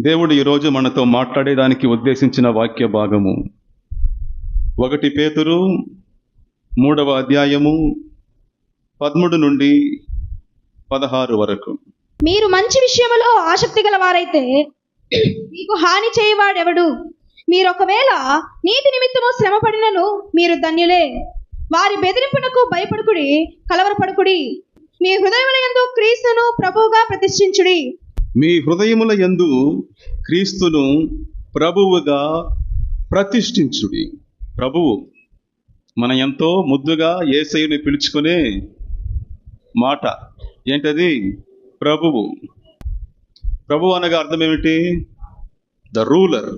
దేవుడు ఈరోజు మనతో మాట్లాడేదానికి ఉద్దేశించిన వాక్య భాగము 1 పేతురు 3వ అధ్యాయము 13 నుండి 16 వరకు. మీరు మంచి విషయములో ఆసక్తి గలవారైతే మీకు హాని చేయవాడెవడు? మీరు ఒకవేళ నీతి నిమిత్తము శ్రమ పడినను మీరు ధన్యులే. వారి బెదిరింపునకు భయపడుకుడి, కలవరపడుకుడి. మీ హృదయముల యందు క్రీస్తును ప్రభువుగా ప్రతిష్ఠించుడి. మీ హృదయముల యందు క్రీస్తును ప్రభువుగా ప్రతిష్ఠించుడి. ప్రభువు మనం ఎంతో ముద్దుగా యేసయ్యని పిలుచుకునే మాట ఏంటది? ప్రభువు. ప్రభువు అనగా అర్థం ఏమిటి? ద రూలర్,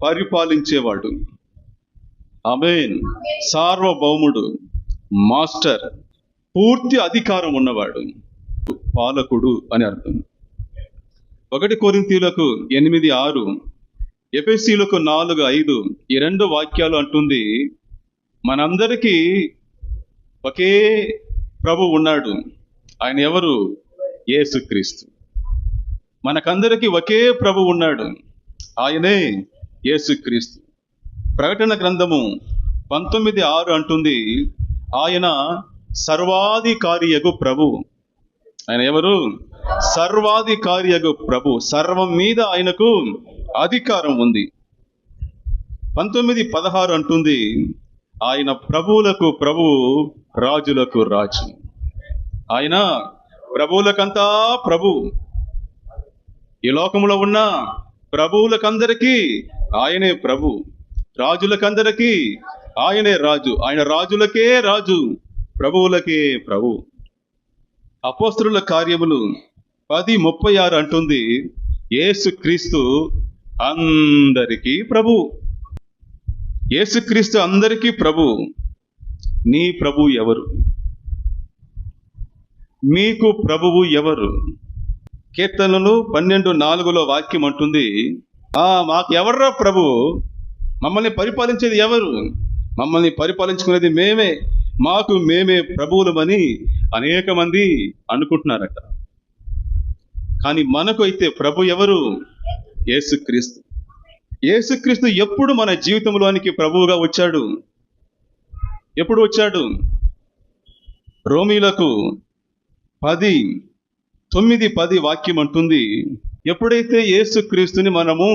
పరిపాలించేవాడు. ఆమేన్. సార్వభౌముడు, మాస్టర్, పూర్తి అధికారం ఉన్నవాడు, పాలకుడు అని అర్థం. 1 కొరింథీయులకు 8:6, ఎఫెసీయులకు 4:5 ఈ 2 వాక్యాలు అంటుంది, మనందరికీ ఒకే ప్రభు ఉన్నాడు. ఆయన ఎవరు? యేసుక్రీస్తు. మనకందరికీ ఒకే ప్రభు ఉన్నాడు, ఆయనే యేసుక్రీస్తు. ప్రకటన గ్రంథము 19:6 అంటుంది, ఆయన సర్వాధికారియగు ప్రభు. ఆయన ఎవరు? సర్వాధికారియగు ప్రభు. సర్వం మీద ఆయనకు అధికారం ఉంది. 19:16 అంటుంది, ఆయన ప్రభువులకు ప్రభువు, రాజులకు రాజు. ఆయన ప్రభువులకంతా ప్రభు. ఈ లోకములో ఉన్న ప్రభువులకందరికీ ఆయనే ప్రభు, రాజులకందరికీ ఆయనే రాజు. ఆయన రాజులకే రాజు, ప్రభువులకే ప్రభు. అపోస్తలుల కార్యములు 10:36 అంటుంది, యేసుక్రీస్తు అందరికీ ప్రభు. యేసుక్రీస్తు అందరికీ ప్రభు. నీ ప్రభు ఎవరు? మీకు ప్రభువు ఎవరు? కీర్తనలు 12:4 వాక్యం అంటుంది, మాకు ఎవర్రా ప్రభు? మమ్మల్ని పరిపాలించేది ఎవరు? మమ్మల్ని పరిపాలించుకునేది మేమే, మాకు మేమే ప్రభువులమని అనేక మంది అనుకుంటున్నారట. కానీ మనకు అయితే ప్రభు ఎవరు? యేసుక్రీస్తు. యేసుక్రీస్తు ఎప్పుడు మన జీవితంలోనికి ప్రభువుగా వచ్చాడు? ఎప్పుడు వచ్చాడు? రోమీయులకు 10:9-10 వాక్యం అంటుంది, ఎప్పుడైతే యేసుక్రీస్తుని మనము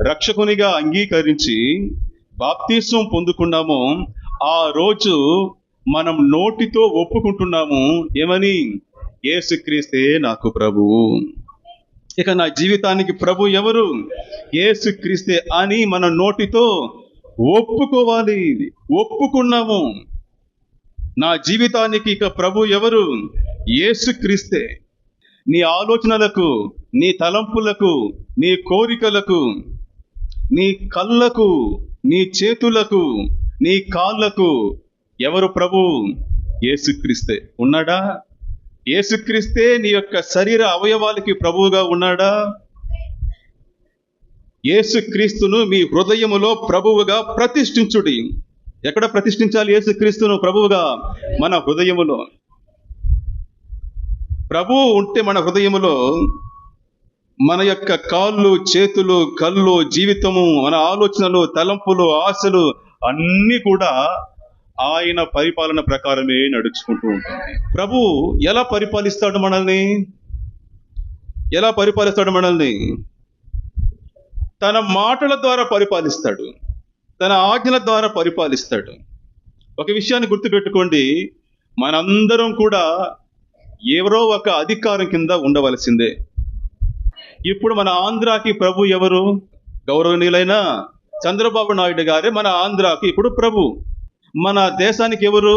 రక్షకునిగా అంగీకరించి బాప్తిస్మం పొందుకున్నామో ఆ రోజు మనం నోటితో ఒప్పుకుంటున్నాము ఏమని? యేసుక్రీస్తే నాకు ప్రభువు. ఇక నా జీవితానికి ప్రభు ఎవరు? యేసుక్రీస్తే అని మన నోటితో ఒప్పుకోవాలి. ఒప్పుకున్నాము. నా జీవితానికి ఇక ప్రభు ఎవరు? యేసుక్రీస్తే. నీ ఆలోచనలకు, నీ తలంపులకు, నీ కోరికలకు, నీ కళ్ళకు, నీ చేతులకు, నీ కాళ్ళకు ఎవరు ప్రభు? యేసుక్రీస్తే. ఉన్నాడా? యేసుక్రీస్తే నీ యొక్క శరీర అవయవాలకి ప్రభువుగా ఉన్నాడా? యేసుక్రీస్తును మీ హృదయములో ప్రభువుగా ప్రతిష్ఠించుడి. ఎక్కడ ప్రతిష్ఠించాలి యేసుక్రీస్తును ప్రభువుగా? మన హృదయములో. ప్రభువు ఉంటే మన హృదయములో మన యొక్క కాళ్ళు, చేతులు, కళ్ళు, జీవితము, మన ఆలోచనలు, తలంపులు, ఆశలు అన్నీ కూడా ఆయన పరిపాలన ప్రకారమే నడుచుకుంటూ ఉంటుంది. ప్రభు ఎలా పరిపాలిస్తాడు మనల్ని? ఎలా పరిపాలిస్తాడు మనల్ని? తన మాటల ద్వారా పరిపాలిస్తాడు, తన ఆజ్ఞల ద్వారా పరిపాలిస్తాడు. ఒక విషయాన్ని గుర్తుపెట్టుకోండి, మనందరం కూడా ఎవరో ఒక అధికారం కింద ఉండవలసిందే. ఇప్పుడు మన ఆంధ్రాకి ప్రభు ఎవరు? గౌరవనీయులైన చంద్రబాబు నాయుడు గారే మన ఆంధ్రాకి ఇప్పుడు ప్రభు. మన దేశానికి ఎవరు?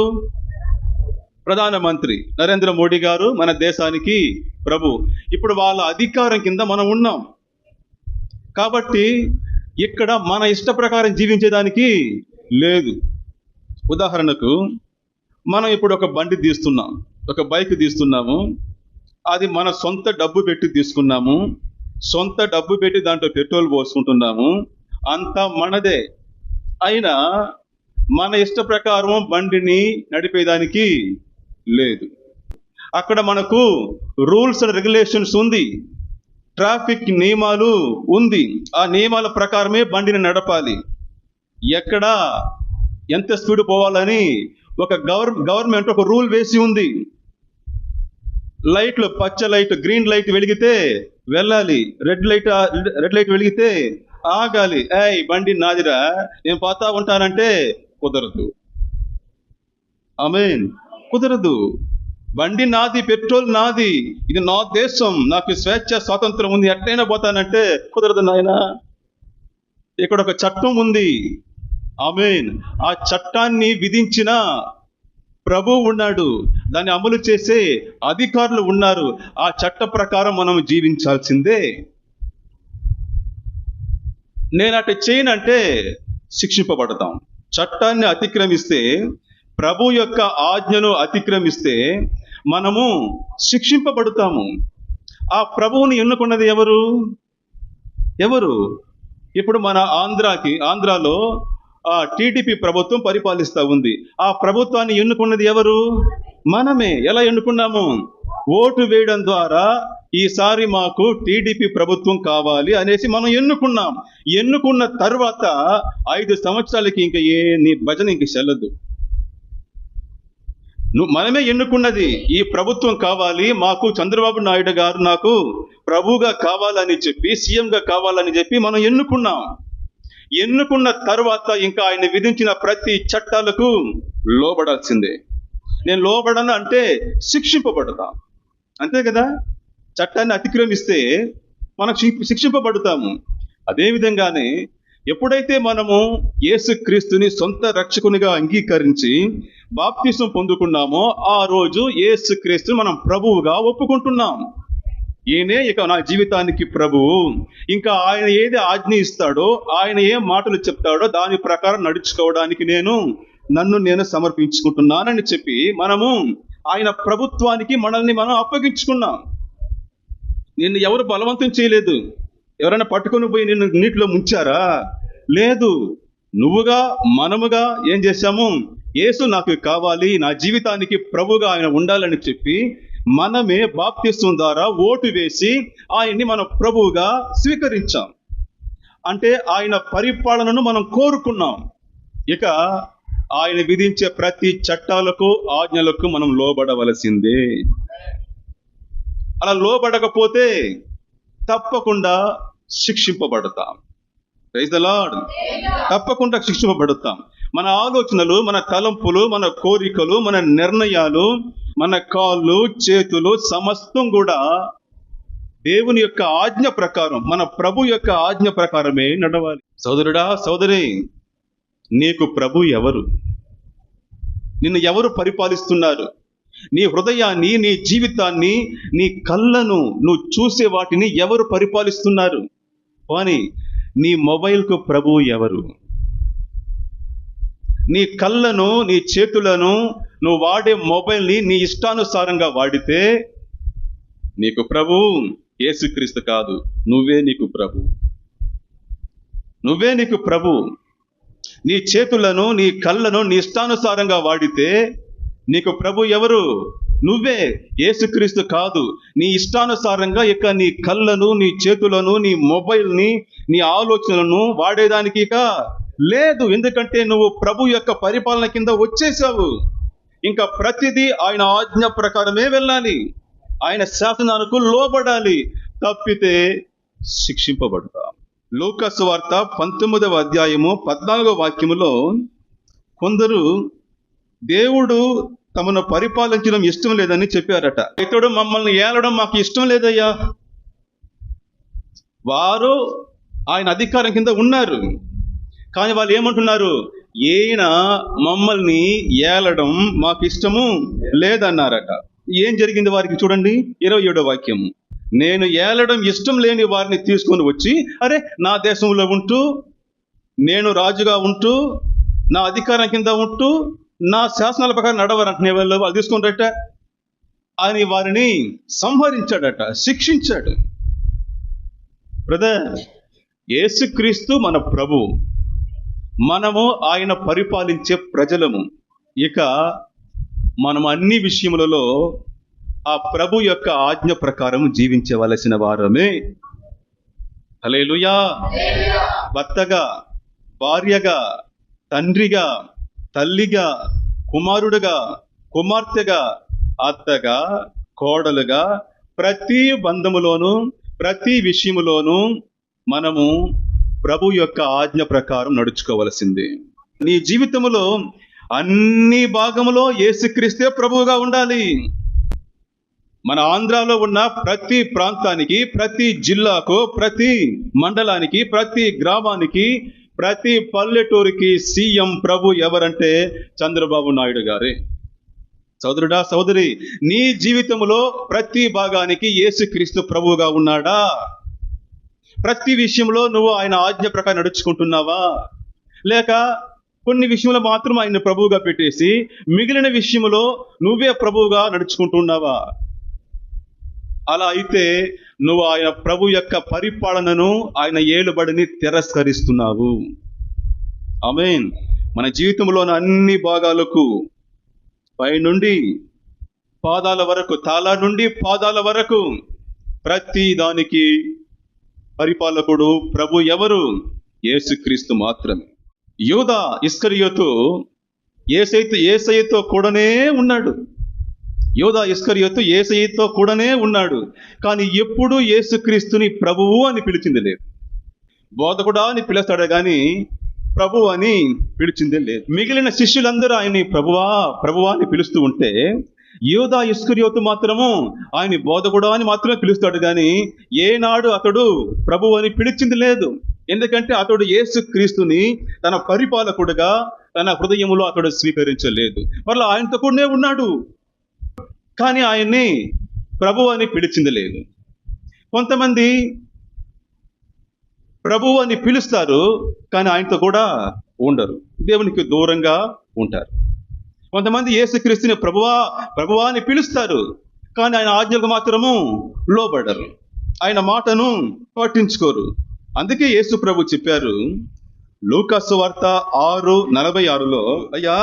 ప్రధానమంత్రి నరేంద్ర మోడీ గారు మన దేశానికి ప్రభు. ఇప్పుడు వాళ్ళ అధికారం కింద మనం ఉన్నాం. కాబట్టి ఇక్కడ మన ఇష్ట ప్రకారం జీవించేదానికి లేదు. ఉదాహరణకు మనం ఇప్పుడు ఒక బండి తీస్తున్నాం, ఒక బైక్ తీస్తున్నాము. అది మన సొంత డబ్బు పెట్టి తీసుకున్నాము, సొంత డబ్బు పెట్టి దాంట్లో పెట్రోల్ పోసుకుంటున్నాము, అంతా మనదే. అయినా మన ఇష్ట ప్రకారం బండిని నడిపేదానికి లేదు. అక్కడ మనకు రూల్స్ అండ్ రెగ్యులేషన్స్ ఉంది. ట్రాఫిక్ నియమాలు ఉంది. ఆ నియమాల ప్రకారమే బండిని నడపాలి. ఎక్కడ ఎంత స్పీడ్ పోవాలని ఒక గవర్నమెంట్ ఒక రూల్ వేసి ఉంది. లైట్లు, పచ్చ లైట్, గ్రీన్ లైట్ వెలిగితే వెళ్ళాలి, రెడ్ లైట్ వెలిగితే ఆగాలి. బండి నాదిరా, నేను పోతా ఉంటానంటే కుదరదు. ఆమేన్. కుదరదు. బండి నాది, పెట్రోల్ నాది, ఇది నా దేశం, నాకు స్వేచ్ఛ స్వాతంత్రం ఉంది, ఎట్లయినా పోతానంటే కుదరదు నాయనా. ఇక్కడ ఒక చట్టం ఉంది. ఆమేన్. ఆ చట్టాన్ని విధించిన ప్రభు ఉన్నాడు, దాన్ని అమలు చేసే అధికారులు ఉన్నారు. ఆ చట్ట ప్రకారం మనం జీవించాల్సిందే. నేను అటు చేయనంటే శిక్షింపబడతాం. చట్టాన్ని అతిక్రమిస్తే, ప్రభు యొక్క ఆజ్ఞను అతిక్రమిస్తే మనము శిక్షింపబడతాము. ఆ ప్రభువుని ఎన్నుకున్నది ఎవరు? ఇప్పుడు మన ఆంధ్రాలో టీడీపీ ప్రభుత్వం పరిపాలిస్తూ ఉంది. ఆ ప్రభుత్వాన్ని ఎన్నుకున్నది ఎవరు? మనమే. ఎలా ఎన్నుకున్నాము? ఓటు వేయడం ద్వారా ఈసారి మాకు టీడీపీ ప్రభుత్వం కావాలి అనేసి మనం ఎన్నుకున్నాం. ఎన్నుకున్న తర్వాత 5 సంవత్సరాలకి ఇంకా నీ భజన ఇంక చెల్లదు. మనమే ఎన్నుకున్నది. ఈ ప్రభుత్వం కావాలి మాకు, చంద్రబాబు నాయుడు గారు నాకు ప్రభువుగా కావాలని చెప్పి, సీఎంగా కావాలని చెప్పి మనం ఎన్నుకున్నాం. ఎన్నుకున్న తర్వాత ఇంకా ఆయన విధించిన ప్రతి చట్టాలకు లోబడాల్సిందే. నేను లోబడను అంటే శిక్షింపబడతాం. అంతే కదా? చట్టాన్ని అతిక్రమిస్తే మనం శిక్షింపబడతాము. అదేవిధంగానే ఎప్పుడైతే మనము యేసుక్రీస్తుని సొంత రక్షకునిగా అంగీకరించి బాప్తిసం పొందుకున్నామో ఆ రోజు యేసుక్రీస్తుని మనం ప్రభువుగా ఒప్పుకుంటున్నాం. ఈయనే ఇక నా జీవితానికి ప్రభువు. ఇంకా ఆయన ఏది ఆజ్ఞ ఇస్తాడో, ఆయన ఏ మాటలు చెప్తాడో దాని ప్రకారం నడుచుకోవడానికి నన్ను నేను సమర్పించుకుంటున్నానని చెప్పి మనము ఆయన ప్రభుత్వానికి మనల్ని మనం అప్పగించుకున్నాం. నిన్ను ఎవరు బలవంతం చేయలేదు. ఎవరైనా పట్టుకొని పోయి నిన్ను నీటిలో ముంచారా? లేదు. నువ్వుగా మనముగా ఏం చేశాము? యేసు నాకు కావాలి, నా జీవితానికి ప్రభుగా ఆయన ఉండాలని చెప్పి మనమే బాప్తిస్వం ద్వారా ఓటు వేసి ఆయన్ని మనం ప్రభువుగా స్వీకరించాం. అంటే ఆయన పరిపాలనను మనం కోరుకున్నాం. ఇక ఆయన విధించే ప్రతి చట్టాలకు, ఆజ్ఞలకు మనం లోబడవలసిందే. అలా లోబడకపోతే తప్పకుండా శిక్షింపబడతాం. Praise the lord. తప్పకుండా శిక్షింపబడతాం. మన ఆలోచనలు, మన తలంపులు, మన కోరికలు, మన నిర్ణయాలు, మన కాళ్ళు, చేతులు సమస్తం కూడా దేవుని యొక్క ఆజ్ఞ ప్రకారం, మన ప్రభు యొక్క ఆజ్ఞ ప్రకారమే నడవాలి. సోదరుడా, సోదరి, నీకు ప్రభు ఎవరు? నిన్ను ఎవరు పరిపాలిస్తున్నారు? నీ హృదయాన్ని, నీ జీవితాన్ని, నీ కళ్ళను, నువ్వు చూసే వాటిని ఎవరు పరిపాలిస్తున్నారు? కానీ నీ మొబైల్కు ప్రభు ఎవరు? నీ కళ్ళను, నీ చేతులను, నువ్వు వాడే మొబైల్ని నీ ఇష్టానుసారంగా వాడితే నీకు ప్రభు యేసుక్రీస్తు కాదు, నువ్వే నీకు ప్రభు. నువ్వే నీకు ప్రభు. నీ చేతులను, నీ కళ్ళను నీ ఇష్టానుసారంగా వాడితే నీకు ప్రభు ఎవరు? నువ్వే. యేసుక్రీస్తు కాదు. నీ ఇష్టానుసారంగా ఇక నీ కళ్ళను, నీ చేతులను, నీ మొబైల్ని, నీ ఆలోచనలను వాడేదానికి ఇక లేదు. ఎందుకంటే నువ్వు ప్రభు యొక్క పరిపాలన కింద వచ్చేసావు. ఇంకా ప్రతిదీ ఆయన ఆజ్ఞ ప్రకారమే వెళ్ళాలి, ఆయన శాసనాలకు లోబడాలి. తప్పితే శిక్షింపబడతాం. లూకా సువార్త 19వ అధ్యాయము 14వ వాక్యములో కొందరు దేవుడు తమను పరిపాలించడం ఇష్టం లేదని చెప్పారట. ఇతడు మమ్మల్ని ఏలడం మాకు ఇష్టం లేదయ్యా. వారు ఆయన అధికారం కింద ఉన్నారు, కానీ వాళ్ళు ఏమంటున్నారు? ఈయన మమ్మల్ని ఏలడం మాకు ఇష్టము లేదన్నారట. ఏం జరిగింది వారికి? చూడండి 27వ వాక్యము. నేను ఏలడం ఇష్టం లేని వారిని తీసుకొని వచ్చి, అరే నా దేశంలో ఉంటూ, నేను రాజుగా ఉంటూ, నా అధికారం కింద ఉంటూ, నా శాసనాల ప్రకారం నడవరంటే వాళ్ళు తీసుకుంటారట అని వారిని సంహరించాడట, శిక్షించాడు. బ్రదర్, యేసుక్రీస్తు మన ప్రభు, మనము ఆయన పరిపాలించే ప్రజలము. ఇక మనం అన్ని విషయములలో ఆ ప్రభు యొక్క ఆజ్ఞ ప్రకారం జీవించవలసిన వారమే. హల్లెలూయా. భర్తగా, భార్యగా, తండ్రిగా, తల్లిగా, కుమారుడుగా, కుమార్తెగా, అత్తగా, కోడలుగా, ప్రతి బంధములోను, ప్రతి విషయములోనూ మనము ప్రభు యొక్క ఆజ్ఞ ప్రకారం నడుచుకోవలసింది. నీ జీవితంలో అన్ని భాగములో యేసుక్రీస్తే ప్రభువుగా ఉండాలి. మన ఆంధ్రాలో ఉన్న ప్రతి ప్రాంతానికి, ప్రతి జిల్లాకు, ప్రతి మండలానికి, ప్రతి గ్రామానికి, ప్రతి పల్లెటూరికి సీఎం ప్రభు ఎవరంటే చంద్రబాబు నాయుడు గారే. సోదరుడా, సోదరి, నీ జీవితంలో ప్రతి భాగానికి యేసుక్రీస్తు ప్రభువుగా ఉన్నాడా? ప్రతి విషయంలో నువ్వు ఆయన ఆజ్ఞ ప్రకారం నడుచుకుంటున్నావా? లేక కొన్ని విషయంలో మాత్రం ఆయన ప్రభువుగా పెట్టేసి మిగిలిన విషయంలో నువ్వే ప్రభువుగా నడుచుకుంటున్నావా? అలా అయితే నువ్వు ఆయన ప్రభు యొక్క పరిపాలనను, ఆయన ఏలుబడిని తిరస్కరిస్తున్నావు. ఆమేన్. మన జీవితంలోని అన్ని భాగాలకు, పైనుండి పాదాల వరకు, తల నుండి పాదాల వరకు, ప్రతి దానికి పరిపాలకుడు ప్రభు ఎవరు? యేసుక్రీస్తు మాత్రమే. యూదా ఇస్కరియోతు యేసయ్యతో కూడానే ఉన్నాడు. యూదా ఇస్కరియోతు యేసయ్యతో కూడానే ఉన్నాడు. కానీ ఎప్పుడు యేసుక్రీస్తుని ప్రభువు అని పిలిచింది లేదు. బోధకుడా అని పిలుస్తాడు కానీ ప్రభువు అని పిలిచిందే లేదు. మిగిలిన శిష్యులందరూ ఆయన్ని ప్రభువా ప్రభువా అని పిలుస్తూ ఉంటే, యూదా ఇస్కరియోతు మాత్రము ఆయన బోధకుడా అని మాత్రమే పిలుస్తాడు కానీ ఏనాడు అతడు ప్రభువు అని పిలిచింది లేదు. ఎందుకంటే అతడు యేసుక్రీస్తుని తన పరిపాలకుడుగా తన హృదయములో అతడు స్వీకరించలేదు. మరలా ఆయనతో కూడానే ఉన్నాడు కానీ ఆయన్ని ప్రభు అని పిలిచింది లేదు. కొంతమంది ప్రభు అని పిలుస్తారు కానీ ఆయనతో కూడా ఉండరు, దేవునికి దూరంగా ఉంటారు. కొంతమంది యేసుక్రీస్తుని ప్రభువా ప్రభువా అని పిలుస్తారు కానీ ఆయన ఆజ్ఞకు మాత్రము లోబడరు, ఆయన మాటను పట్టించుకోరు. అందుకే యేసు ప్రభు చెప్పారు లూకా సువార్త 6:46లో, అయ్యా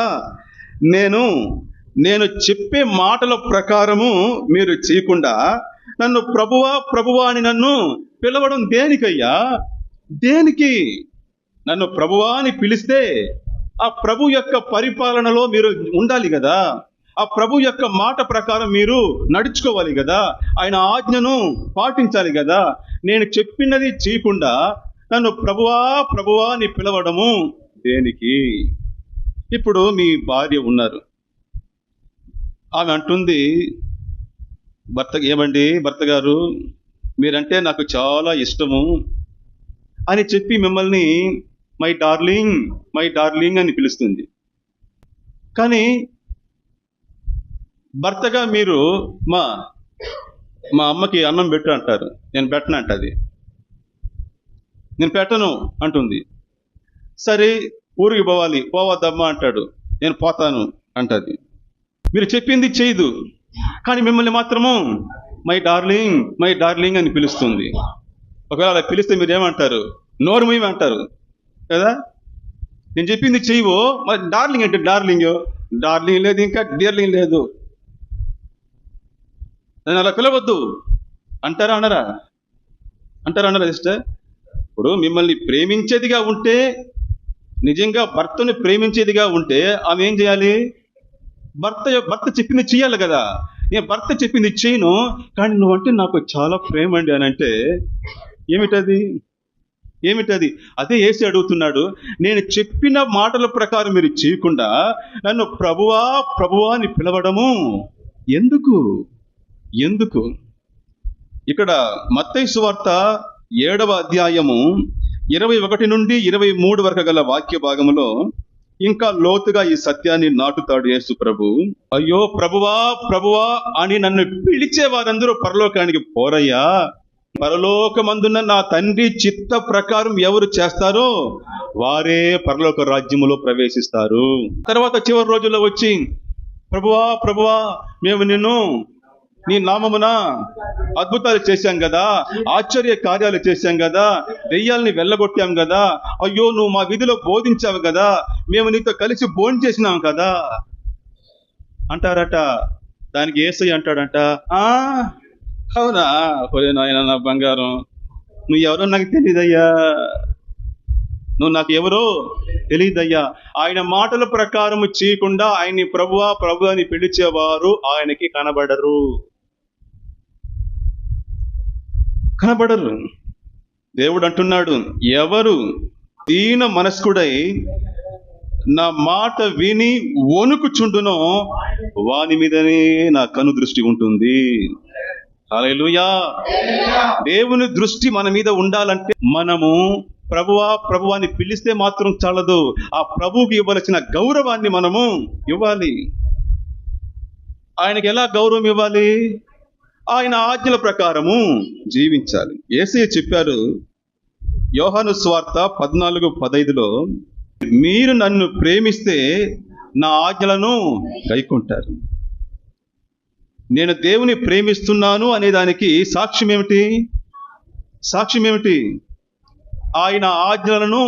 నేను చెప్పే మాటల ప్రకారము మీరు చేయకుండా నన్ను ప్రభువా ప్రభువా అని నన్ను పిలవడం దేనికయ్యా? దేనికి? నన్ను ప్రభువా అని పిలిస్తే ఆ ప్రభు యొక్క పరిపాలనలో మీరు ఉండాలి కదా, ఆ ప్రభు యొక్క మాట ప్రకారం మీరు నడుచుకోవాలి కదా, ఆయన ఆజ్ఞను పాటించాలి కదా. నేను చెప్పినది చేయకుండా నన్ను ప్రభువా ప్రభువా అని పిలవడము దేనికి? ఇప్పుడు మీ భార్య ఉన్నారు, ఆమె అంటుంది ఏమండి భర్త గారు, మీరంటే నాకు చాలా ఇష్టము అని చెప్పి మిమ్మల్ని మై డార్లింగ్ అని పిలుస్తుంది. కానీ భర్తగా మీరు మా అమ్మకి అన్నం పెట్టు అంటారు, నేను పెట్టను అంటది. నేను పెట్టను అంటుంది. సరే ఊరికి పోవద్దమ్మా అంటాడు, నేను పోతాను అంటది. మీరు చెప్పింది చేయదు కానీ మిమ్మల్ని మాత్రము మై డార్లింగ్ అని పిలుస్తుంది. ఒకవేళ అలా పిలిస్తే మీరు ఏమంటారు? నోరు మూయమని అంటారు కదా. నేను చెప్పింది చెయ్యవో, మరి డార్లింగ్ అంటే డార్లింగ్ లేదు, ఇంకా డియర్లింగ్ లేదు, నేను అలా పిలవద్దు అంటారా అనరా సిస్టర్? ఇప్పుడు మిమ్మల్ని ప్రేమించేదిగా ఉంటే, నిజంగా భర్తను ప్రేమించేదిగా ఉంటే ఆమె ఏం చేయాలి? భర్త చెప్పింది చెయ్యాలి కదా. నేను భర్త చెప్పింది చేయను కానీ నువ్వంటే నాకు చాలా ప్రేమ అండి అని అంటే ఏమిటది? అదే యేసు అడుగుతున్నాడు, నేను చెప్పిన మాటల ప్రకారం మీరు చేయకుండా నన్ను ప్రభువా ప్రభువా అని పిలవడము ఎందుకు? ఇక్కడ మత్తయి సువార్త 7వ అధ్యాయము 21 నుండి 23 వరకు గల వాక్య భాగములో ఇంకా లోతుగా ఈ సత్యాన్ని నాటుతాడు యేసు ప్రభు. అయ్యో ప్రభువా ప్రభువా అని నన్ను పిలిచే వారందరూ పరలోకానికి పోరయ్యా, పరలోకమందున్న నా తండ్రి చిత్త ప్రకారం ఎవరు చేస్తారో వారే పరలోక రాజ్యములో ప్రవేశిస్తారు. తర్వాత చివరి రోజుల్లో వచ్చి ప్రభువా ప్రభువా మేము నీ నామమున అద్భుతాలు చేశాం కదా, ఆశ్చర్య కార్యాలు చేశాం కదా, దెయ్యాల్ని వెళ్ళగొట్టాం కదా, అయ్యో నువ్వు మా వీధిలో బోధించావు కదా, మేము నీతో కలిసి భోజనం చేసినాం కదా అంటారట. దానికి యేసయ్య అంటాడంట, ఆ అవునా, ఒరే నాయనా నా బంగారం, నువ్వు ఎవరో నాకు తెలియదయ్యా, నువ్వు నాకు ఎవరో తెలియదయ్యా. ఆయన మాటల ప్రకారం చేయకుండా ఆయన్ని ప్రభువా ప్రభు అని పిలిచేవారు ఆయనకి కనబడరు. దేవుడు అంటున్నాడు, ఎవరు దీన మనస్కుడై నా మాట విని వణుకుచుండునో వాని మీదనే నా కను దృష్టి ఉంటుంది. హల్లెలూయా. దేవుని దృష్టి మన మీద ఉండాలంటే మనము ప్రభువా అని పిలిస్తే మాత్రం చాలదు, ఆ ప్రభువుకి ఇవ్వాల్సిన గౌరవాన్ని మనము ఇవ్వాలి. ఆయనకి ఎలా గౌరవం ఇవ్వాలి? ఆయన ఆజ్ఞల ప్రకారము జీవించాలి. యేసయ్య చెప్పారు యోహాను సువార్త 14:15లో, మీరు నన్ను ప్రేమిస్తే నా ఆజ్ఞలను గైకొంటారు. నేను దేవుని ప్రేమిస్తున్నాను అనే దానికి సాక్ష్యం ఏమిటి? ఆయన ఆజ్ఞలను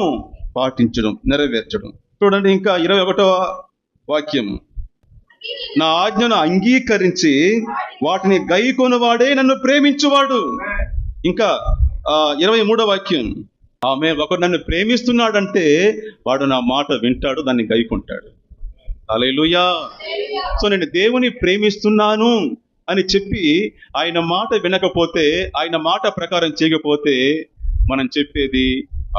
పాటించడం, నెరవేర్చడం. చూడండి ఇంకా 21వ వాక్యం, నా ఆజ్ఞను అంగీకరించి వాటిని గైకొనువాడే నన్ను ప్రేమించువాడు. ఇంకా 23వ వాక్యం, ఒకడు నన్ను ప్రేమిస్తున్నాడంటే వాడు నా మాట వింటాడు, దాన్ని గైకొంటాడు. హల్లెలూయా. సో నేను దేవుని ప్రేమిస్తున్నాను అని చెప్పి ఆయన మాట వినకపోతే, ఆయన మాట ప్రకారం చేయకపోతే మనం చెప్పేది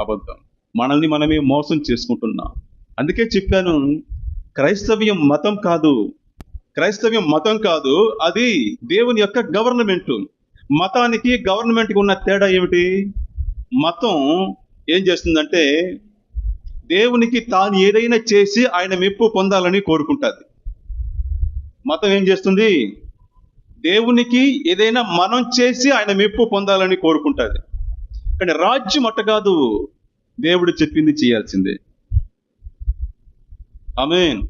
అబద్ధం, మనల్ని మనమే మోసం చేసుకుంటున్నాం. అందుకే చెప్పాను, క్రైస్తవ్యం మతం కాదు, అది దేవుని యొక్క గవర్నమెంట్. మతానికి గవర్నమెంట్కి ఉన్న తేడా ఏమిటి? మతం ఏం చేస్తుందంటే దేవునికి తాను ఏదైనా చేసి ఆయన మెప్పు పొందాలని కోరుకుంటుంది. మతం ఏం చేస్తుంది? దేవునికి ఏదైనా మనం చేసి ఆయన మెప్పు పొందాలని కోరుకుంటుంది. కానీ రాజ్యం అట్ట కాదు, దేవుడు చెప్పింది చేయాల్సిందే. ఆమేన్.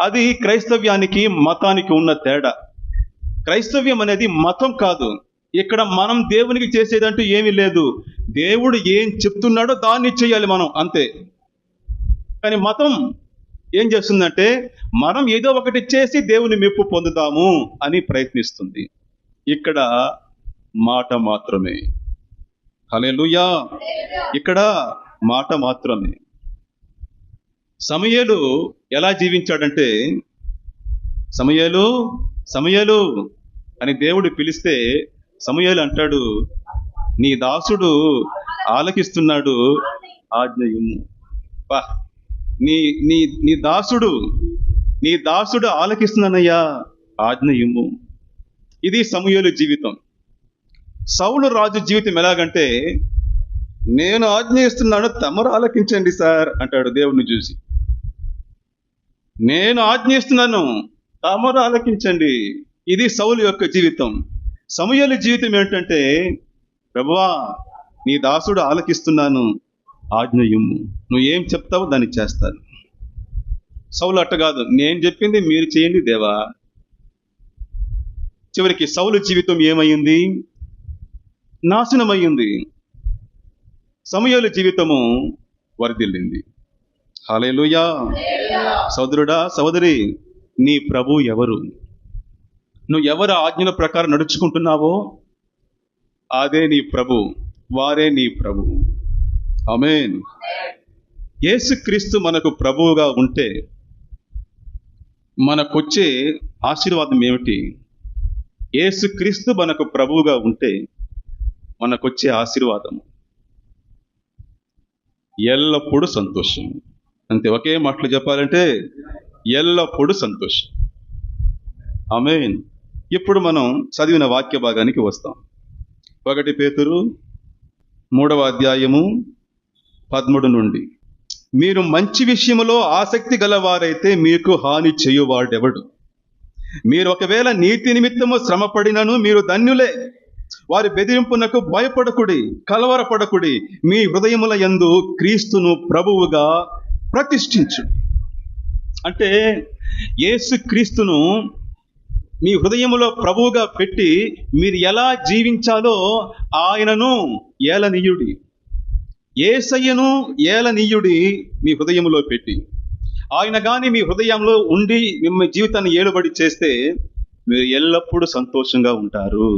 అది క్రైస్తవ్యానికి మతానికి ఉన్న తేడా. క్రైస్తవ్యం అనేది మతం కాదు. ఇక్కడ మనం దేవునికి చేసేదంటూ ఏమీ లేదు. దేవుడు ఏం చెప్తున్నాడో దాన్ని చేయాలి మనం, అంతే. కానీ మతం ఏం చేస్తుందంటే మనం ఏదో ఒకటి చేసి దేవుని మెప్పు పొందుతాము అని ప్రయత్నిస్తుంది. ఇక్కడ మాట మాత్రమే. హల్లెలూయా. ఇక్కడ మాట మాత్రమే. సమూయేలు ఎలా జీవించాడంటే, సమూయేలు అని దేవుడు పిలిస్తే సమూయేలు అంటాడు, నీ దాసుడు ఆలకిస్తున్నాడు, ఆజ్ఞ ఇమ్ము. నీ దాసుడు ఆలకిస్తున్నానయ్యా, ఆజ్ఞ ఇమ్ము. ఇది సమూయేలు జీవితం. సౌలు రాజు జీవితం ఎలాగంటే, నేను ఆజ్ఞ ఇస్తున్నాను, తమరు ఆలకించండి సార్ అంటాడు దేవుణ్ణి చూసి. నేను ఆజ్ఞ ఇస్తున్నాను, తమరు ఆలకించండి. ఇది సౌలు యొక్క జీవితం. సమూయేలు జీవితం ఏంటంటే, ప్రభువా నీ దాసుడు ఆలకిస్తున్నాను, ఆజ్ఞ ఇమ్ము, నువ్వు ఏం చెప్తావో దాన్ని చేస్తాను. సౌలు అట్ట కాదు, నేను చెప్పింది మీరు చేయండి దేవా. చివరికి సౌలు జీవితం ఏమైంది? నాశనమయ్యింది. సమూయేలు జీవితము వరదిల్లింది. హల్లెలూయా. సోదరుడా, సోదరి, నీ ప్రభు ఎవరు? నువ్వు ఎవరి ఆజ్ఞల ప్రకారం నడుచుకుంటున్నావో అదే నీ ప్రభు, వారే నీ ప్రభు. ఆమేన్. యేసుక్రీస్తు మనకు ప్రభువుగా ఉంటే మనకొచ్చే ఆశీర్వాదం ఏమిటి? యేసుక్రీస్తు మనకు ప్రభువుగా ఉంటే మనకొచ్చే ఆశీర్వాదం ఎల్లప్పుడూ సంతోషం. అంతే, ఒకే మాటలు చెప్పాలంటే ఎల్లప్పుడూ సంతోషం. ఆమేన్. ఇప్పుడు మనం చదివిన వాక్య భాగానికి వస్తాం. 1 పేతురు 3వ అధ్యాయము 13 నుండి, మీరు మంచి విషయములో ఆసక్తి గలవారైతే మీకు హాని చేయువాడెవడు? మీరు ఒకవేళ నీతి నిమిత్తము శ్రమపడినను మీరు ధన్యులే. వారి బెదిరింపునకు భయపడకుడి, కలవరపడకుడి. మీ హృదయముల యందు క్రీస్తును ప్రభువుగా ప్రతిష్ఠించు. అంటే యేసు క్రీస్తును మీ హృదయములో ప్రభువుగా పెట్టి మీరు ఎలా జీవించాలో ఆయనను ఏలనీయుడి. యేసయ్యను ఏలనీయుడి మీ హృదయములో పెట్టి. ఆయన కానీ మీ హృదయంలో ఉండి మిమ్మల్ని జీవితాన్ని ఏలుబడి చేస్తే మీరు ఎల్లప్పుడూ సంతోషంగా ఉంటారు.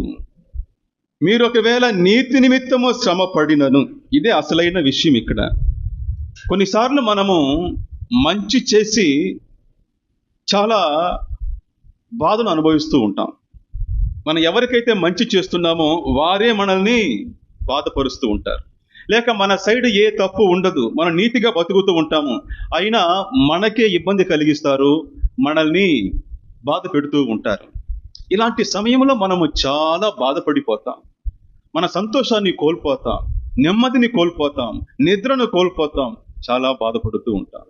మీరు ఒకవేళ నీతి నిమిత్తము శ్రమ పడినను, ఇదే అసలైన విషయం ఇక్కడ. కొన్నిసార్లు మనము మంచి చేసి చాలా బాధను అనుభవిస్తూ ఉంటాం. మనం ఎవరికైతే మంచి చేస్తున్నామో వారే మనల్ని బాధపరుస్తూ ఉంటారు. లేక మన సైడ్ ఏ తప్పు ఉండదు, మనం నీతిగా బతుకుతూ ఉంటాము, అయినా మనకే ఇబ్బంది కలిగిస్తారు, మనల్ని బాధ పెడుతూ ఉంటారు. ఇలాంటి సమయంలో మనము చాలా బాధపడిపోతాం, మన సంతోషాన్ని కోల్పోతాం, నెమ్మదిని కోల్పోతాం, నిద్రను కోల్పోతాం, చాలా బాధపడుతూ ఉంటాం.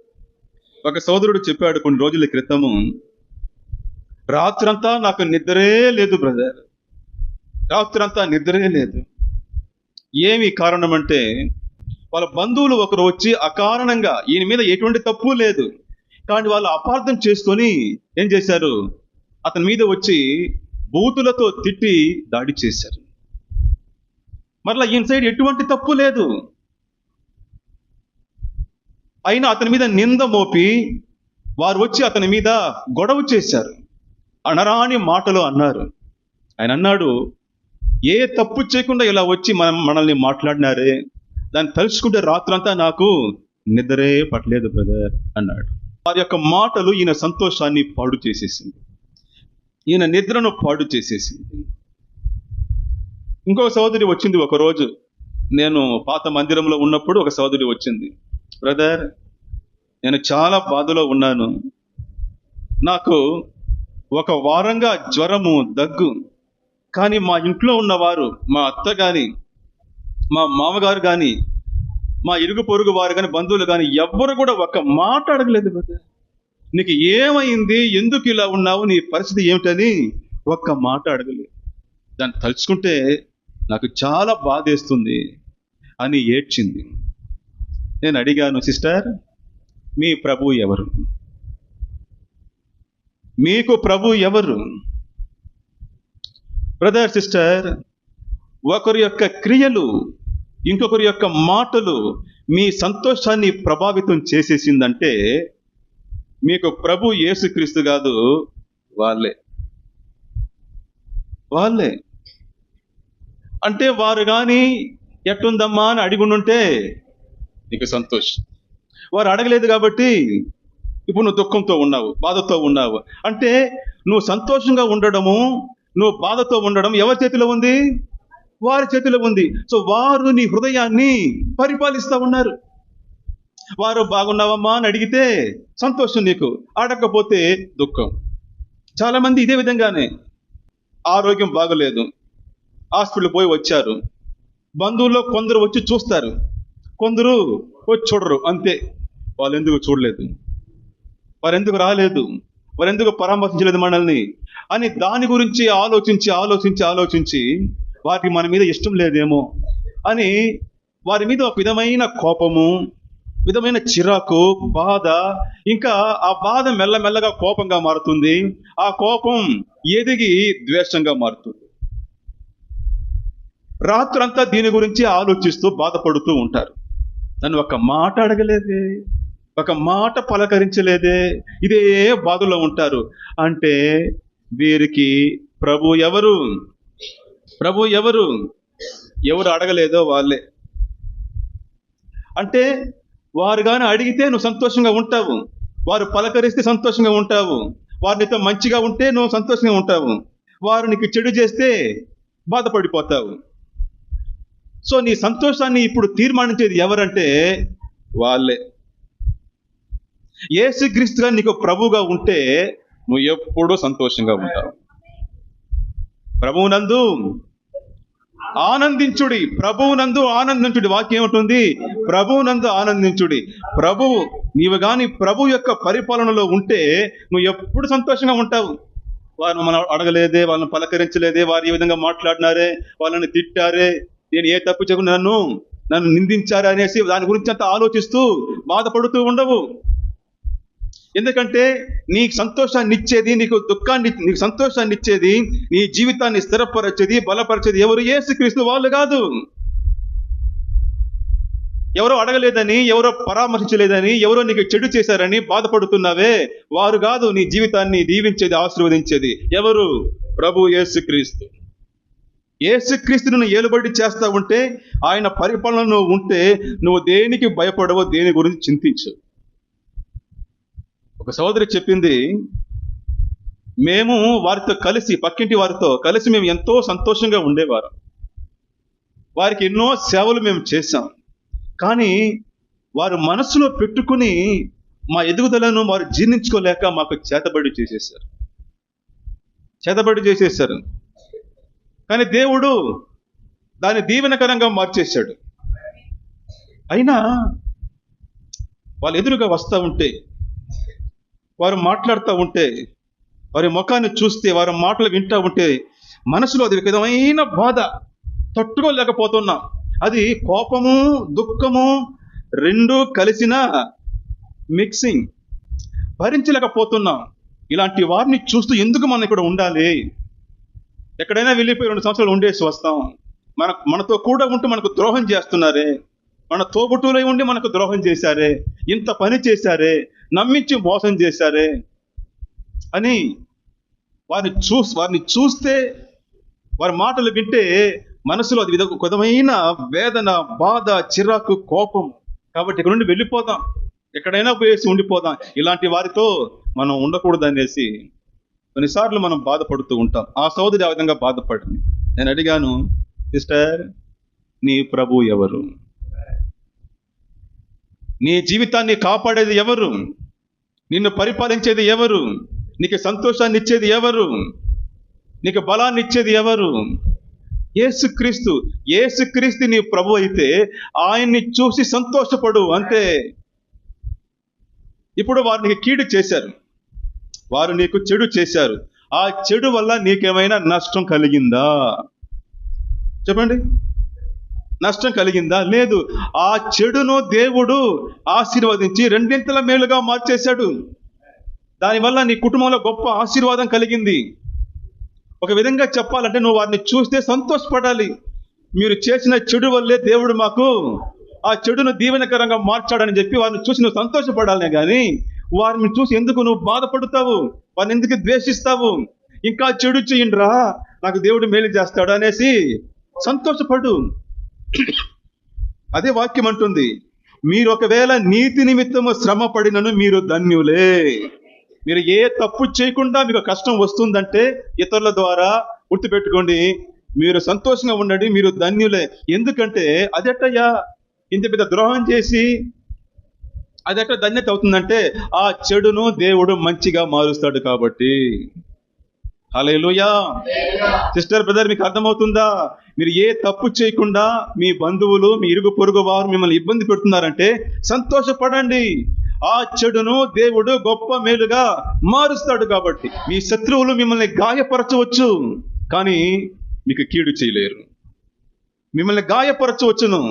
ఒక సోదరుడు చెప్పాడు కొన్ని రోజుల క్రితము, రాత్రంతా నాకు నిద్రే లేదు బ్రదర్, రాత్రంతా నిద్రే లేదు. ఏమి కారణం అంటే, వాళ్ళ బంధువులు ఒకరు వచ్చి అకారణంగా, ఈయన మీద ఎటువంటి తప్పు లేదు కానీ వాళ్ళు అపార్థం చేసుకొని ఏం చేశారు, అతని మీద వచ్చి బూతులతో తిట్టి దాడి చేశారు. మరలా ఈయన సైడ్ ఎటువంటి తప్పు లేదు, అయినా అతని మీద నింద మోపి వారు వచ్చి అతని మీద గొడవ చేశారు, అనరాని మాటలు అన్నారు. ఆయన అన్నాడు, ఏ తప్పు చేయకుండా ఇలా వచ్చి మనల్ని మాట్లాడినారే, దాన్ని తలుచుకుంటే రాత్రంతా నాకు నిద్రే పట్టలేదు బ్రదర్ అన్నాడు. వారి యొక్క మాటలు ఈయన సంతోషాన్ని పాడు చేసేసింది, ఈయన నిద్రను పాడు చేసేసింది. ఇంకో సహోదరి వచ్చింది ఒకరోజు, నేను పాత మందిరంలో ఉన్నప్పుడు ఒక సహోదరి వచ్చింది, బ్రదర్ నేను చాలా బాధలో ఉన్నాను, నాకు ఒక వారంగా జ్వరము, దగ్గు, కానీ మా ఇంట్లో ఉన్నవారు, మా అత్త కానీ, మా మామగారు కానీ, మా ఇరుగు పొరుగు వారు కానీ, బంధువులు కానీ ఎవ్వరు కూడా ఒక్క మాట అడగలేదు బ్రదర్, నీకు ఏమైంది, ఎందుకు ఇలా ఉన్నావు, నీ పరిస్థితి ఏమిటని ఒక్క మాట అడగలేదు. దాన్ని తలుచుకుంటే నాకు చాలా బాధేస్తుంది అని ఏడ్చింది. నేను అడిగాను, సిస్టర్ మీ ప్రభు ఎవరు, మీకు ప్రభు ఎవరు? బ్రదర్ సిస్టర్, ఒకరి యొక్క క్రియలు, ఇంకొకరి యొక్క మాటలు మీ సంతోషాన్ని ప్రభావితం చేసేసిందంటే మీకు ప్రభు యేసుక్రీస్తు కాదు, వాళ్ళే. అంటే వారు కానీ ఎట్టుందమ్మా అని అడిగుండుంటే నీకు సంతోషం. వారు అడగలేదు కాబట్టి ఇప్పుడు నువ్వు దుఃఖంతో ఉన్నావు, బాధతో ఉన్నావు. అంటే నువ్వు సంతోషంగా ఉండడము, నువ్వు బాధతో ఉండడం ఎవరి చేతిలో ఉంది? వారి చేతిలో ఉంది. సో వారు నీ హృదయాన్ని పరిపాలిస్తూ ఉన్నారు. వారు బాగున్నావమ్మా అని అడిగితే సంతోషం నీకు, అడగకపోతే దుఃఖం. చాలా మంది ఇదే విధంగానే, ఆరోగ్యం బాగలేదు, హాస్పిటల్ పోయి వచ్చారు, బంధువుల్లో కొందరు వచ్చి చూస్తారు, కొందరు వచ్చి చూడరు, అంతే. వాళ్ళు ఎందుకు చూడలేదు, వారు ఎందుకు రాలేదు, వారు ఎందుకు పరామర్శించలేదు మనల్ని అని దాని గురించి ఆలోచించి వారికి మన మీద ఇష్టం లేదేమో అని వారి మీద ఒక విధమైన కోపము, విధమైన చిరాకు, బాధ, ఇంకా ఆ బాధ మెల్లమెల్లగా కోపంగా మారుతుంది, ఆ కోపం ఎదిగి ద్వేషంగా మారుతుంది. రాత్రంతా దీని గురించి ఆలోచిస్తూ బాధపడుతూ ఉంటారు. నన్ను ఒక మాట అడగలేదే, ఒక మాట పలకరించలేదే, ఇదే బాధలో ఉంటారు. అంటే వీరికి ప్రభు ఎవరు? ఎవరు అడగలేదో వాళ్ళే. అంటే వారు కానీ అడిగితే నువ్వు సంతోషంగా ఉంటావు, వారు పలకరిస్తే సంతోషంగా ఉంటావు, వారు నీతో మంచిగా ఉంటే నువ్వు సంతోషంగా ఉంటావు, వారు నీకు చెడు చేస్తే బాధపడిపోతావు. సో నీ సంతోషాన్ని ఇప్పుడు తీర్మానించేది ఎవరంటే వాళ్ళే. యేసుక్రీస్తుగా నీకు ప్రభువుగా ఉంటే నువ్వు ఎప్పుడూ సంతోషంగా ఉంటావు. ప్రభువునందు ఆనందించుడి, ప్రభువునందు ఆనందించుడి. వాక్యం ఏముంటుంది? ప్రభువునందు ఆనందించుడి. ప్రభువు, నీవు కానీ ప్రభు యొక్క పరిపాలనలో ఉంటే నువ్వు ఎప్పుడు సంతోషంగా ఉంటావు. వారిని మనం అడగలేదే, వాళ్ళని పలకరించలేదే, వారు ఏ విధంగా మాట్లాడినారే, వాళ్ళని తిట్టారే, నేను ఏ తప్పు చేయకుండా నన్ను నిందించారా అనేసి దాని గురించి అంతా ఆలోచిస్తూ బాధపడుతూ ఉండవు. ఎందుకంటే నీకు సంతోషాన్ని ఇచ్చేది, నీకు సంతోషాన్ని ఇచ్చేది, నీ జీవితాన్ని స్థిరపరచేది, బలపరిచేది ఎవరు? యేసుక్రీస్తు. వాళ్ళు కాదు. ఎవరో అడగలేదని, ఎవరో పరామర్శించలేదని, ఎవరో నీకు చెడు చేశారని బాధపడుతున్నావే, వారు కాదు నీ జీవితాన్ని దీవించేది, ఆశీర్వదించేది. ఎవరు? ప్రభు యేసుక్రీస్తు. యేసుక్రీస్తును నువ్వు ఏలుబడి చేస్తా ఉంటే, ఆయన పరిపాలనలో ఉంటే, నువ్వు దేనికి భయపడవో, దేని గురించి చింతించు. ఒక సోదరి చెప్పింది, మేము వారితో కలిసి, పక్కింటి వారితో కలిసి మేము ఎంతో సంతోషంగా ఉండేవారు. వారికి ఎన్నో సేవలు మేము చేశాం. కానీ వారు మనసులో పెట్టుకుని మా ఎదుగుదలను వారు జీర్ణించుకోలేక మాకు చేతబడి చేసేశారు. కానీ దేవుడు దాన్ని దీవెనకరంగా మార్చేశాడు. అయినా వాళ్ళు ఎదురుగా వస్తూ ఉంటే, వారు మాట్లాడుతూ ఉంటే, వారి ముఖాన్ని చూస్తే, వారి మాటలు వింటూ ఉంటే మనసులో అది విధమైన బాధ, తట్టుకోలేకపోతున్నాం. అది కోపము, దుఃఖము రెండు కలిసిన మిక్సింగ్, భరించలేకపోతున్నాం. ఇలాంటి వారిని చూస్తూ ఎందుకు మనం ఇక్కడ ఉండాలి? ఎక్కడైనా వెళ్ళిపోయి 2 సంవత్సరాలు ఉండేసి వస్తాం. మనతో కూడా ఉంటూ మనకు ద్రోహం చేస్తున్నారే, మన తోబుట్టులై ఉండి మనకు ద్రోహం చేశారే, ఇంత పని చేశారే, నమ్మించి మోసం చేశారే అని వారిని చూస్తే, వారి మాటలు వింటే మనసులో అది విధమైన వేదన, బాధ, చిరాకు, కోపం. కాబట్టి ఇక్కడ నుండి వెళ్ళిపోదాం, ఎక్కడైనా పోయేసి ఉండిపోదాం. ఇలాంటి వారితో మనం ఉండకూడదు అనేసి కొన్నిసార్లు మనం బాధపడుతూ ఉంటాం. ఆ సోదరి ఆ విధంగా బాధపడింది. నేను అడిగాను, సిస్టర్, నీ ప్రభు ఎవరు? నీ జీవితాన్ని కాపాడేది ఎవరు? నిన్ను పరిపాలించేది ఎవరు? నీకు సంతోషాన్ని ఇచ్చేది ఎవరు? నీకు బలాన్ని ఇచ్చేది ఎవరు? యేసుక్రీస్తు. యేసుక్రీస్తు నీ ప్రభు అయితే ఆయన్ని చూసి సంతోషపడు, అంతే. ఇప్పుడు వారు నీకు కీడు చేశారు, వారు నీకు చెడు చేశారు. ఆ చెడు వల్ల నీకేమైనా నష్టం కలిగిందా? చెప్పండి. నష్టం కలిగిందా? లేదు. ఆ చెడును దేవుడు ఆశీర్వదించి రెండింతల మేలుగా మార్చేశాడు. దానివల్ల నీ కుటుంబంలో గొప్ప ఆశీర్వాదం కలిగింది. ఒక విధంగా చెప్పాలంటే నువ్వు వారిని చూస్తే సంతోషపడాలి. మీరు చేసిన చెడు వల్లే దేవుడు మాకు ఆ చెడును దీవెనకరంగా మార్చాడని చెప్పి వారిని చూసి నువ్వు సంతోషపడాలనే కానీ వారిని చూసి ఎందుకు నువ్వు బాధపడతావు? వారిని ఎందుకు ద్వేషిస్తావు? ఇంకా చెడు చేయండిరా, నాకు దేవుడు మేలు చేస్తాడు అనేసి సంతోషపడు. అదే వాక్యం అంటుంది, మీరు ఒకవేళ నీతి నిమిత్తము శ్రమ పడినను మీరు ధన్యులే. మీరు ఏ తప్పు చేయకుండా మీకు కష్టం వస్తుందంటే ఇతరుల ద్వారా గుర్తుపెట్టుకోండి, మీరు సంతోషంగా ఉండండి, మీరు ధన్యులే. ఎందుకంటే అదెట్టయ్యా, ఇంత పెద్ద ద్రోహం చేసి అదెట్ట ధన్యత అవుతుందంటే ఆ చెడును దేవుడు మంచిగా మారుస్తాడు కాబట్టి. హల్లెలూయా. సిస్టర్, బ్రదర్, మీకు అర్థమవుతుందా? మీరు ఏ తప్పు చేయకుండా మీ బంధువులు, మీ ఇరుగు పొరుగు వారు మిమ్మల్ని ఇబ్బంది పెడుతున్నారంటే సంతోషపడండి. ఆ చెడును దేవుడు గొప్ప మేలుగా మారుస్తాడు కాబట్టి. మీ శత్రువులు మిమ్మల్ని గాయపరచవచ్చు, కానీ మీకు కీడు చేయలేరు. మిమ్మల్ని గాయపరచవచ్చును,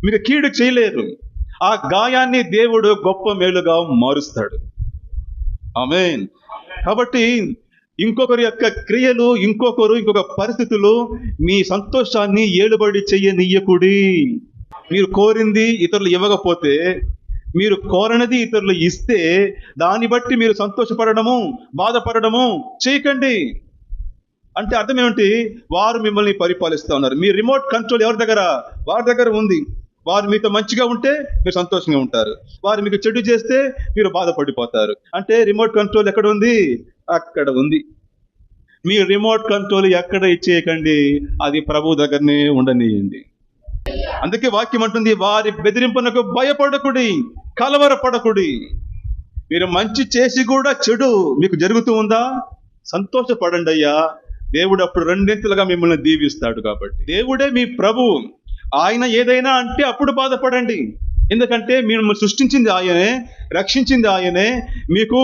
మీకు కీడు చేయలేరు. ఆ గాయాన్ని దేవుడు గొప్ప మేలుగా మారుస్తాడు. ఆమేన్. కాబట్టి ఇంకొకరి యొక్క క్రియలు, ఇంకొక పరిస్థితులు మీ సంతోషాన్ని ఏలుబడి చెయ్యనియ్యకుడి. మీరు కోరింది ఇతరులు ఇవ్వకపోతే, మీరు కోరనిది ఇతరులు ఇస్తే దాన్ని బట్టి మీరు సంతోషపడడము, బాధపడడము చేయకండి. అంటే అర్థం ఏమిటి? వారు మిమ్మల్ని పరిపాలిస్తూ ఉన్నారు. మీ రిమోట్ కంట్రోల్ ఎవరి దగ్గర? వారి దగ్గర ఉంది. వారు మీతో మంచిగా ఉంటే మీరు సంతోషంగా ఉంటారు, వారు మీకు చెడు చేస్తే మీరు బాధపడిపోతారు. అంటే రిమోట్ కంట్రోల్ ఎక్కడ ఉంది? అక్కడ ఉంది. మీ రిమోట్ కంట్రోల్ ఎక్కడ ఇచ్చేయకండి, అది ప్రభు దగ్గరనే ఉండనియండి. అందుకే వాక్యం అంటుంది, వారి బెదిరింపునకు భయపడకుడి, కలవరపడకుడి. మీరు మంచి చేసి కూడా చెడు మీకు జరుగుతూ ఉందా? సంతోషపడండి అయ్యా, దేవుడు అప్పుడు రెండింతలుగా మిమ్మల్ని దీవిస్తాడు. కాబట్టి దేవుడే మీ ప్రభు. ఆయన ఏదైనా అంటే అప్పుడు బాధపడండి. ఎందుకంటే మిమ్మల్ని సృష్టించింది ఆయనే, రక్షించింది ఆయనే, మీకు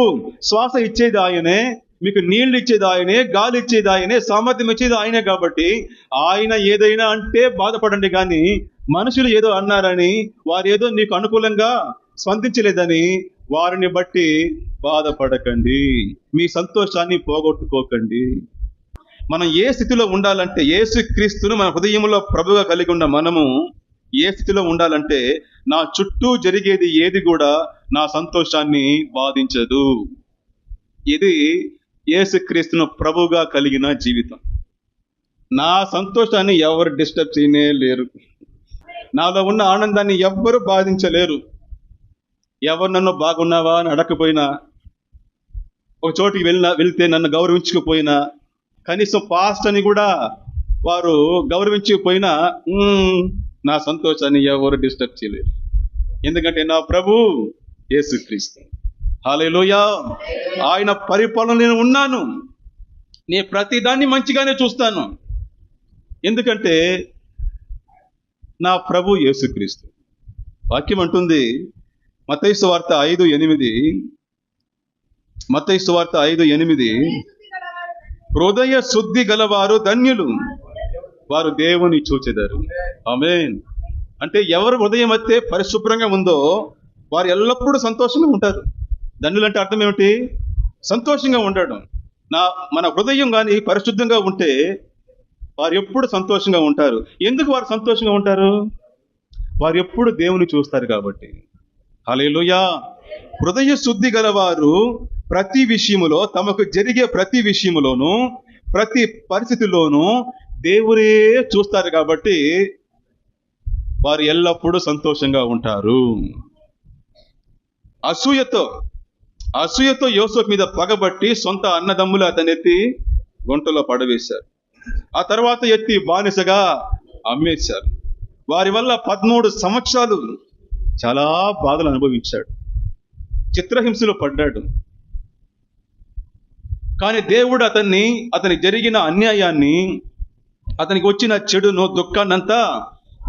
శ్వాస ఇచ్చేది ఆయనే, మీకు నీళ్లు ఇచ్చేది ఆయనే, గాలి ఇచ్చేది ఆయనే, సామర్థ్యం ఇచ్చేది ఆయనే. కాబట్టి ఆయన ఏదైనా అంటే బాధపడండి. కానీ మనుషులు ఏదో అన్నారని, వారు ఏదో నీకు అనుకూలంగా స్పందించలేదని వారిని బట్టి బాధపడకండి. మీ సంతోషాన్ని పోగొట్టుకోకండి. మనం ఏ స్థితిలో ఉండాలంటే, యేసుక్రీస్తును మన హృదయంలో ప్రభుగా కలిగి ఉన్న మనము ఏ స్థితిలో ఉండాలంటే నా చుట్టూ జరిగేది ఏది కూడా నా సంతోషాన్ని బాధించదు. ఇది యేసుక్రీస్తును ప్రభువుగా కలిగిన జీవితం. నా సంతోషాన్ని ఎవరు డిస్టర్బ్ చేయనే లేరు. నాలో ఉన్న ఆనందాన్ని ఎవ్వరు బాధించలేరు. ఎవరు నన్ను బాగున్నావా అని అడగకపోయినా, ఒక చోటికి వెళ్తే నన్ను గౌరవించకపోయినా, కనీసం పాస్ట్ అని కూడా వారు గౌరవించకపోయినా నా సంతోషాన్ని ఎవరు డిస్టర్బ్ చేయలేరు. ఎందుకంటే నా ప్రభు యేసుక్రీస్తు. హల్లెలూయా. ఆయన పరిపాలన నేను ఉన్నాను. నేను ప్రతి దాన్ని మంచిగానే చూస్తాను. ఎందుకంటే నా ప్రభు యేసుక్రీస్తు. వాక్యం అంటుంది మత్తయి సువార్త 5:8, మత్తయి సువార్త 5:8, హృదయ శుద్ధి గలవారు ధన్యులు, వారు దేవుని చూచెదరు. ఆమేన్. అంటే ఎవరు హృదయం అయితే పరిశుభ్రంగా ఉందో వారు ఎల్లప్పుడూ సంతోషంగా ఉంటారు. ధన్యులు అంటే అర్థం ఏమిటి? సంతోషంగా ఉండడం. మన హృదయం కానీ పరిశుద్ధంగా ఉంటే వారు ఎప్పుడు సంతోషంగా ఉంటారు. ఎందుకు వారు సంతోషంగా ఉంటారు? వారు ఎప్పుడు దేవుని చూస్తారు కాబట్టి. హల్లెలూయా. హృదయ శుద్ధి గలవారు ప్రతి విషయములో, తమకు జరిగే ప్రతి విషయములోను, ప్రతి పరిస్థితిలోనూ దేవుడే చూస్తారు కాబట్టి వారు ఎల్లప్పుడూ సంతోషంగా ఉంటారు. అసూయతో యోసేపు మీద పగబట్టి సొంత అన్నదమ్ములు అతన్ని ఎత్తి గుంటలో పడవేశారు. ఆ తర్వాత ఎత్తి బానిసగా అమ్మేశారు. వారి వల్ల 13 సంవత్సరాలు చాలా బాధలు అనుభవించాడు. చిత్రహింసలో పడ్డాడు. కానీ దేవుడు అతని జరిగిన అన్యాయాన్ని, అతనికి వచ్చిన చెడును, దుఃఖాన్నంతా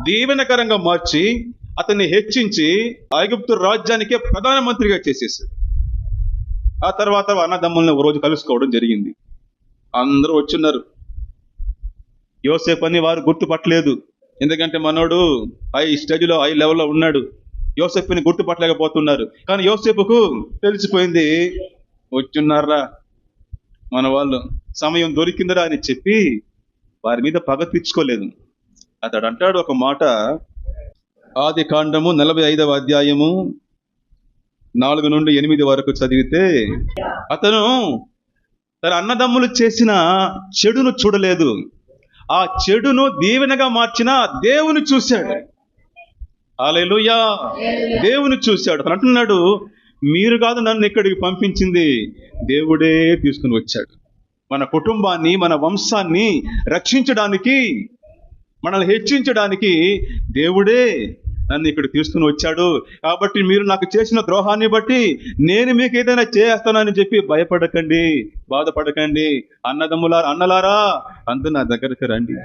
దీవెనకరంగా మార్చి అతన్ని హెచ్చించి ఐగుప్తు రాజ్యానికే ప్రధానమంత్రిగా చేసేసాడు. ఆ తర్వాత అన్నదమ్ములను ఒక రోజు కలుసుకోవడం జరిగింది. అందరూ వచ్చున్నారు. యోసేపు అని వారు గుర్తుపట్టలేదు. ఎందుకంటే మనోడు హై స్టేజ్లో, హై లెవెల్లో ఉన్నాడు. యోసేపుని గుర్తుపట్టలేకపోతున్నారు. కానీ యోసేపుకు తెలిసిపోయింది, వచ్చున్నారా మన వాళ్ళు, సమయం దొరికిందిరా అని చెప్పి వారి మీద పగ తీర్చుకోలేదు. అతడు అంటాడు ఒక మాట, ఆదికాండము 45వ అధ్యాయము 4 నుండి 8 వరకు చదివితే, అతను తన అన్నదమ్ములు చేసిన చెడును చూడలేదు, ఆ చెడును దీవెనగా మార్చిన దేవుని చూశాడు. హల్లెలూయా. దేవుని చూశాడు. అతను అంటున్నాడు, మీరు కాదు నన్ను ఇక్కడికి పంపించింది, దేవుడే తీసుకుని వచ్చాడు. మన కుటుంబాన్ని, మన వంశాన్ని రక్షించడానికి, మనల్ని హెచ్చించడానికి దేవుడే నన్ను ఇక్కడ తీసుకుని వచ్చాడు. కాబట్టి మీరు నాకు చేసిన ద్రోహాన్ని బట్టి నేను మీకు ఏదైనా చేస్తానని చెప్పి భయపడకండి, బాధపడకండి. అన్నలారా అందరూ నా దగ్గరికి రండి.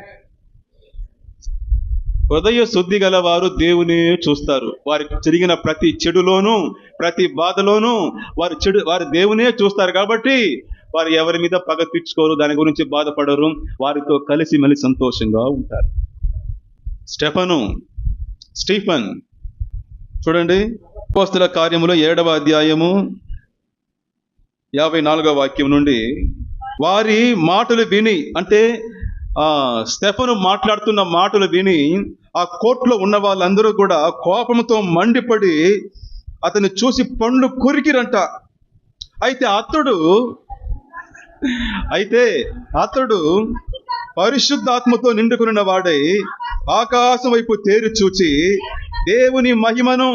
హృదయ శుద్ధి గలవారు దేవుని చూస్తారు. వారికి జరిగిన ప్రతి చెడులోనూ, ప్రతి బాధలోనూ వారు దేవునే చూస్తారు. కాబట్టి వారు ఎవరి మీద పగ తీర్చుకోరు, దాని గురించి బాధపడరు. వారితో కలిసి మళ్ళీ సంతోషంగా ఉంటారు. స్టీఫన్ చూడండి, అపోస్తల కార్యములో 7వ అధ్యాయము 54వ వాక్యం నుండి, వారి మాటలు విని, అంటే స్టెఫను మాట్లాడుతున్న మాటలు విని ఆ కోర్టులో ఉన్న వాళ్ళందరూ కూడా కోపంతో మండిపడి అతన్ని చూసి పండ్లు కొరికిరంట. అయితే అతడు పరిశుద్ధాత్మతో నిండుకున్న వాడై ఆకాశం వైపు తేరి చూచి దేవుని మహిమను,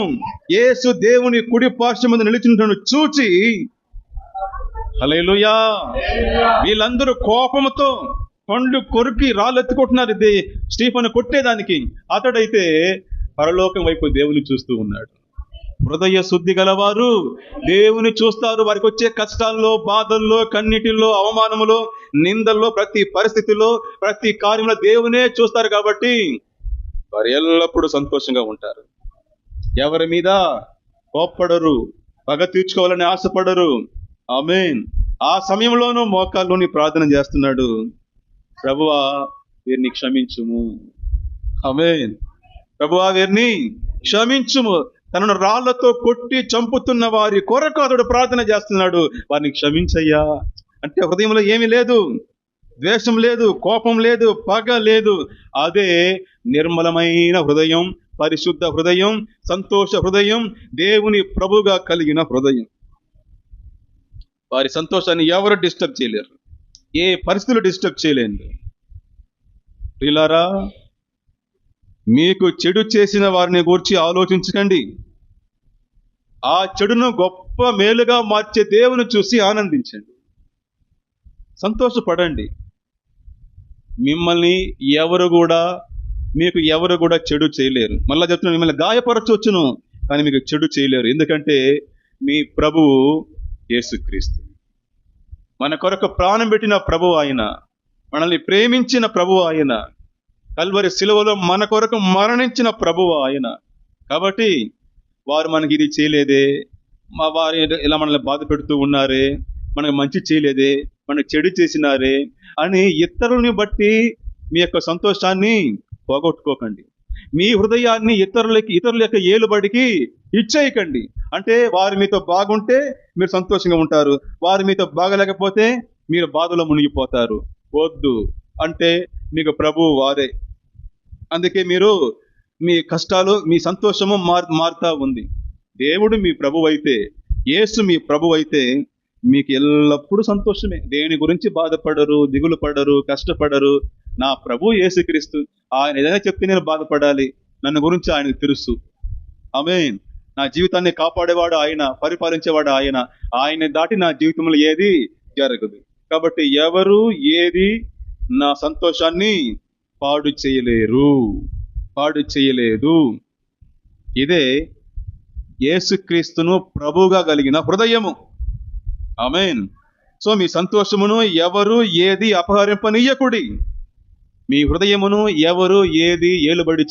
యేసు దేవుని కుడి పార్శ్వమందు నిలిచినను చూచి, హల్లెలూయా, వీళ్ళందరూ కోపంతో పండ్లు కొరికి రాళ్ళెత్తుకుంటున్నారు స్టీఫెను కొట్టేదానికి. అతడైతే పరలోకం వైపు దేవుని చూస్తూ ఉన్నాడు. హృదయ శుద్ధి గలవారు దేవుని చూస్తారు. వారికి వచ్చే కష్టాల్లో, బాధల్లో, కన్నీటిల్లో, అవమానములో, నిందల్లో, ప్రతి పరిస్థితిలో, ప్రతి కార్యంలో దేవునే చూస్తారు. కాబట్టి వారు ఎల్లప్పుడూ సంతోషంగా ఉంటారు. ఎవరి మీద కోప్పడరు, పగ తీర్చుకోవాలని ఆశపడరు. ఆమేన్. ఆ సమయంలోనూ మోకాల్లోని ప్రార్థన చేస్తున్నాడు, ప్రభువా వీరిని క్షమించుము. ఆమేన్. ప్రభువా వీరిని క్షమించుము. తనను రాళ్లతో కొట్టి చంపుతున్న వారి కొరకు అతడు ప్రార్థన చేస్తున్నాడు, వారిని క్షమించయ్యా. అంటే హృదయంలో ఏమీ లేదు, ద్వేషం లేదు, కోపం లేదు, పగ లేదు. అదే నిర్మలమైన హృదయం, పరిశుద్ధ హృదయం, సంతోష హృదయం, దేవుని ప్రభుగా కలిగిన హృదయం. వారి సంతోషాన్ని ఎవరు డిస్టర్బ్ చేయలేరు, ఏ పరిస్థితులు డిస్టర్బ్ చేయలేండి. ప్రియులారా, మీకు చెడు చేసిన వారిని గూర్చి ఆలోచించకండి. ఆ చెడును గొప్ప మేలుగా మార్చే దేవుని చూసి ఆనందించండి, సంతోషపడండి. మిమ్మల్ని మీకు ఎవరు కూడా చెడు చేయలేరు. మళ్ళా చెప్తున్నాను, మిమ్మల్ని గాయపరచవచ్చును, కానీ మీకు చెడు చేయలేరు. ఎందుకంటే మీ ప్రభువు యేసుక్రీస్తు, మన కొరకు ప్రాణం పెట్టిన ప్రభువు ఆయన, మనల్ని ప్రేమించిన ప్రభువు ఆయన, కల్వరి శిలువలో మన కొరకు మరణించిన ప్రభువు ఆయన. కాబట్టి వారు మనకి ఇది చేయలేదే, వారు ఇలా మనల్ని బాధ పెడుతూ ఉన్నారే, మనకు మంచి చేయలేదే, మనకు చెడు చేసినారే అని ఇతరులని బట్టి మీ యొక్క సంతోషాన్ని పోగొట్టుకోకండి. మీ హృదయాన్ని ఇతరుల యొక్క ఏలుబడికి ఇచ్చేయకండి. అంటే వారు మీతో బాగుంటే మీరు సంతోషంగా ఉంటారు, వారు మీతో బాగలేకపోతే మీరు బాధలో మునిగిపోతారు. వద్దు, అంటే మీకు ప్రభువు వారే. అందుకే మీరు మీ కష్టాలు, మీ సంతోషము మారుతా ఉంది. దేవుడు మీ ప్రభువు అయితే, యేసు మీ ప్రభువు అయితే మీకు ఎల్లప్పుడూ సంతోషమే. దేని గురించి బాధపడరు, దిగులు పడరు, కష్టపడరు. నా ప్రభు యేసుక్రీస్తు, ఆయన ఏదైనా చెప్తే నేను బాధపడాలి, నన్ను గురించి ఆయనకు తెలుసు. ఆమేన్. నా జీవితాన్ని కాపాడేవాడు ఆయన, పరిపాలించేవాడు ఆయన. ఆయన దాటి నా జీవితంలో ఏది జరగదు. కాబట్టి ఎవరు ఏది నా సంతోషాన్ని పాడు చేయలేదు. ఇదే యేసుక్రీస్తును ప్రభువుగా కలిగిన హృదయము. ఆమేన్. సో మీ సంతోషమును ఎవరు ఏది అపహరింపనీయకుడి, మీ హృదయమును ఎవరు ఏది ఏలుబడి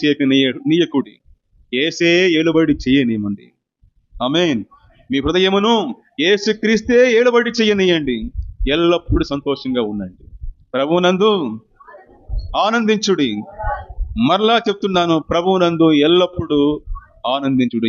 నీయకుడి. యేసే ఏలుబడి చేయనివ్వండి. ఆమేన్. మీ హృదయమును యేసుక్రీస్తే ఏలుబడి చేయనీయండి. ఎల్లప్పుడూ సంతోషంగా ఉండండి, ప్రభువునందు ఆనందించుడి. మరలా చెప్తున్నాను, ప్రభువునందు ఎల్లప్పుడూ ఆనందించుడు.